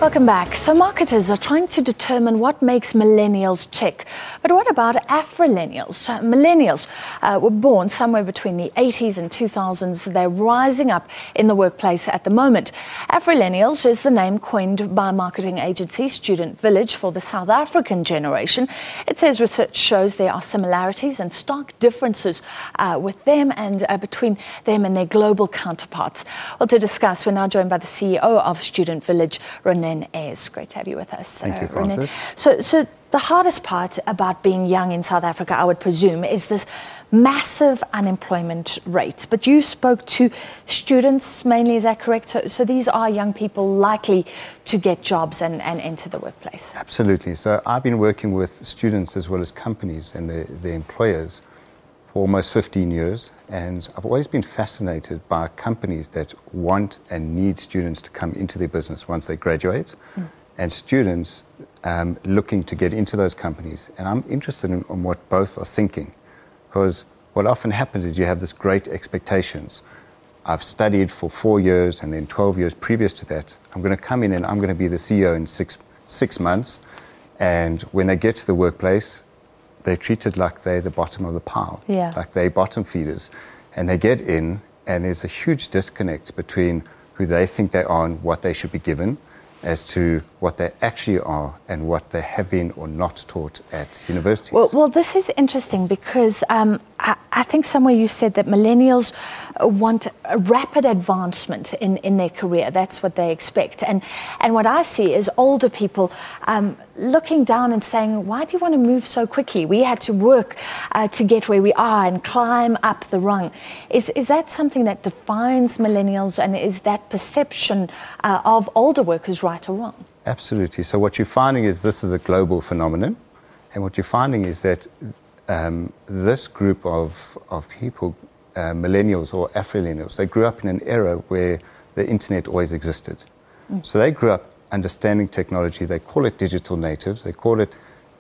Welcome back. So marketers are trying to determine what makes millennials tick. But what about Afrillennials? Millennials were born somewhere between the 80s and 2000s. They're rising up in the workplace at the moment. Afrillennials is the name coined by marketing agency Student Village for the South African generation. It says research shows there are similarities and stark differences with them and between them and their global counterparts. Well, to discuss, we're now joined by the CEO of Student Village, Ronen Aires. Great to have you with us. Thank you, Francis. So the hardest part about being young in South Africa, I would presume, is this massive unemployment rate. But you spoke to students mainly, is that correct? So these are young people likely to get jobs and enter the workplace. Absolutely. So I've been working with students as well as companies and their employers for almost 15 years. And I've always been fascinated by companies that want and need students to come into their business once they graduate, and students looking to get into those companies. And I'm interested in what both are thinking, because what often happens is you have this great expectations. I've studied for 4 years and then 12 years previous to that. I'm going to come in and I'm going to be the CEO in six months. And when they get to the workplace, they're treated like they're the bottom of the pile, like they're bottom feeders. And they get in, and there's a huge disconnect between who they think they are and what they should be given, as to what they actually are and what they have been or not taught at universities. Well, this is interesting because I think somewhere you said that millennials want a rapid advancement in their career. That's what they expect. And what I see is older people looking down and saying, why do you want to move so quickly? We had to work to get where we are and climb up the rung. Is that something that defines millennials, and is that perception of older workers right or wrong? Absolutely. So what you're finding is this is a global phenomenon, and what you're finding is that this group of people, millennials or Afrillennials, they grew up in an era where the internet always existed. So they grew up understanding technology. They call it digital natives. They call it,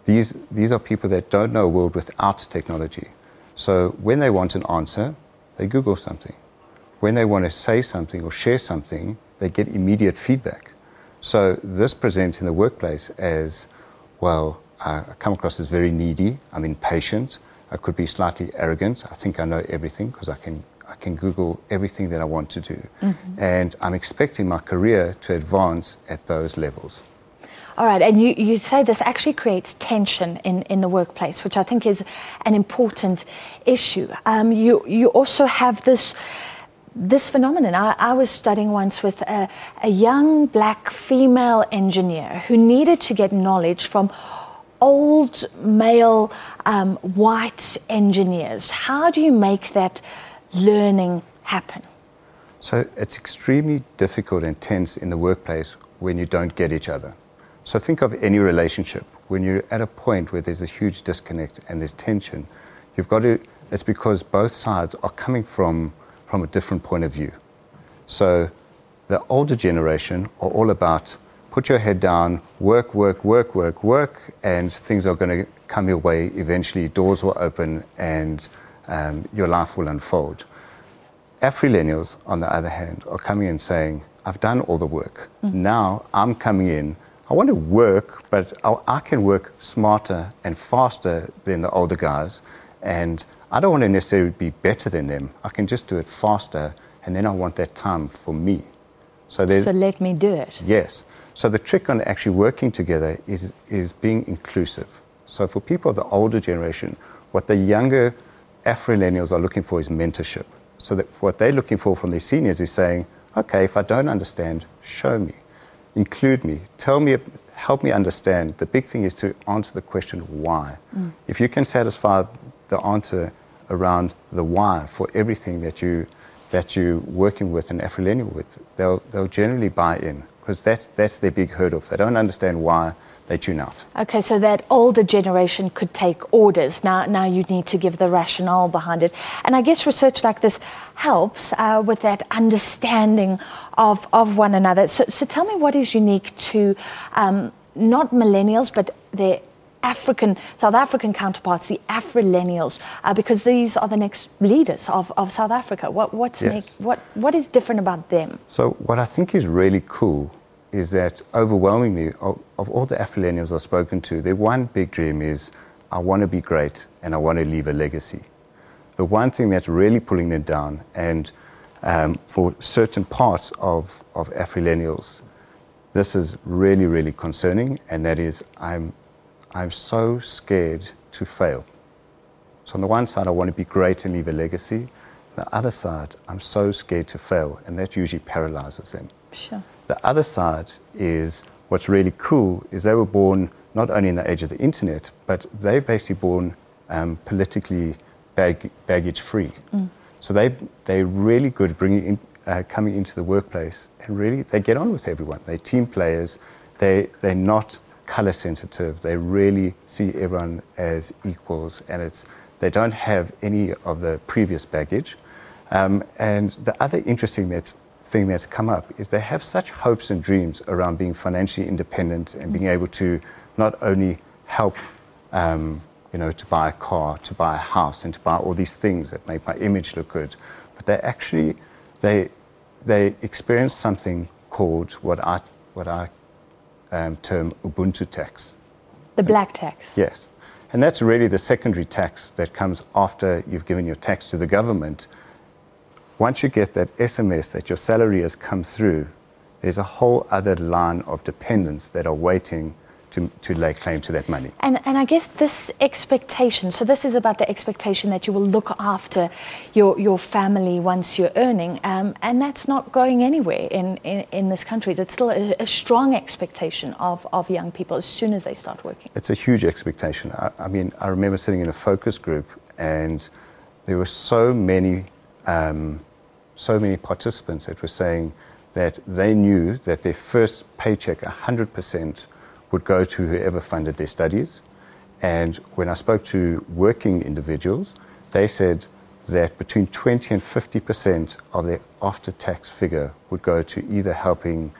these are people that don't know a world without technology. So when they want an answer, they Google something. When they want to say something or share something, they get immediate feedback. So this presents in the workplace as, well, I come across as very needy, I'm impatient, I could be slightly arrogant, I think I know everything because I can Google everything that I want to do. And I'm expecting my career to advance at those levels. All right, and you say this actually creates tension in the workplace, which I think is an important issue. You also have this phenomenon. I was studying once with a young black female engineer who needed to get knowledge from old male white engineers. How do you make that learning happen? So it's extremely difficult and tense in the workplace when you don't get each other. So think of any relationship. When you're at a point where there's a huge disconnect and there's tension, it's because both sides are coming from a different point of view. So the older generation are all about put your head down, work, and things are going to come your way. Eventually, doors will open and your life will unfold. Afrillennials, on the other hand, are coming in saying, I've done all the work. Now I'm coming in. I want to work, but I can work smarter and faster than the older guys. And I don't want to necessarily be better than them. I can just do it faster, and then I want that time for me. So let me do it. Yes. So the trick on actually working together is being inclusive. So for people of the older generation, what the younger Afrillennials are looking for is mentorship. So that what they're looking for from their seniors is saying, okay, if I don't understand, show me, include me, tell me, help me understand. The big thing is to answer the question why. If you can satisfy the answer around the why for everything that you're working with an Afrillennial with, they'll generally buy in, because that's their big hurdle. If they don't understand why, they tune out. Okay, so that older generation could take orders. Now you need to give the rationale behind it. And I guess research like this helps with that understanding of one another. So tell me what is unique to not millennials, but their South African counterparts, the Afrillennials, because these are the next leaders of South Africa. What is different about them? So what I think is really cool is that overwhelmingly, of all the Afrillennials I've spoken to, their one big dream is, I want to be great and I want to leave a legacy. The one thing that's really pulling them down, and for certain parts of Afrillennials, this is really, really concerning, and that is, I'm so scared to fail. So on the one side, I want to be great and leave a legacy. On the other side, I'm so scared to fail, and that usually paralyzes them. Sure. The other side is, what's really cool is they were born not only in the age of the internet, but they're basically born politically baggage-free. So they're really good coming into the workplace, and really they get on with everyone. They're team players. They're not color sensitive. They really see everyone as equals, and they don't have any of the previous baggage. And the other interesting thing that's come up is they have such hopes and dreams around being financially independent and being able to not only help, to buy a car, to buy a house, and to buy all these things that make my image look good, but they experience something called what I term Ubuntu tax. The black tax. Yes, and that's really the secondary tax that comes after you've given your tax to the government. Once you get that SMS that your salary has come through, there's a whole other line of dependents that are waiting to lay claim to that money. And I guess this expectation, so this is about the expectation that you will look after your family once you're earning, and that's not going anywhere in this country. It's still a strong expectation of young people as soon as they start working. It's a huge expectation. I mean, I remember sitting in a focus group, and there were so many participants that were saying that they knew that their first paycheck, 100%, would go to whoever funded their studies. And when I spoke to working individuals, they said that between 20 and 50% of their after-tax figure would go to either helping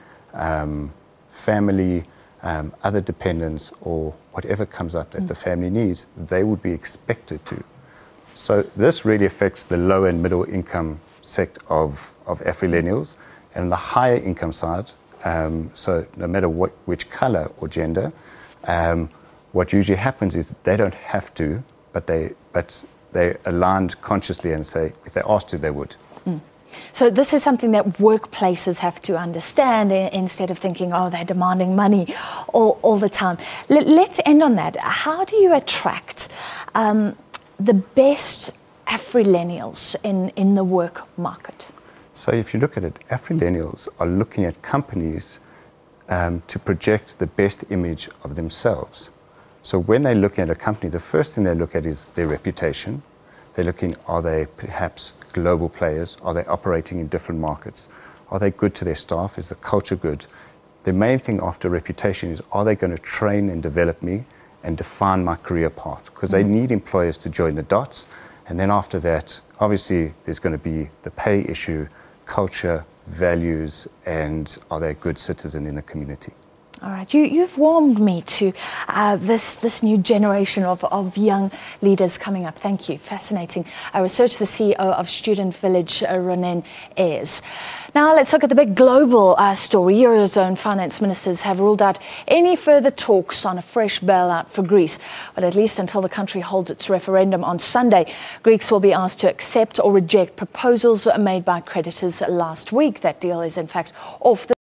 family, other dependents, or whatever comes up that the family needs, they would be expected to. So this really affects the low and middle income sect of Afrillennials, and on the higher income side, so no matter which color or gender, what usually happens is that they don't have to, but they're aligned consciously and say if they're asked to, they would. So this is something that workplaces have to understand instead of thinking, oh, they're demanding money all the time. Let's end on that. How do you attract the best Afrillennials in the work market? So if you look at it, Afrillennials are looking at companies to project the best image of themselves. So when they look at a company, the first thing they look at is their reputation. They're looking, are they perhaps global players? Are they operating in different markets? Are they good to their staff? Is the culture good? The main thing after reputation is, are they going to train and develop me and define my career path? Because they need employers to join the dots. And then after that, obviously, there's going to be the pay issue, culture, values, and are they a good citizen in the community? All right, you've warmed me to this new generation of young leaders coming up. Thank you, fascinating research. The CEO of Student Village, Ronen Aires. Now let's look at the big global story. Eurozone finance ministers have ruled out any further talks on a fresh bailout for Greece. But at least until the country holds its referendum on Sunday, Greeks will be asked to accept or reject proposals made by creditors last week. That deal is in fact off the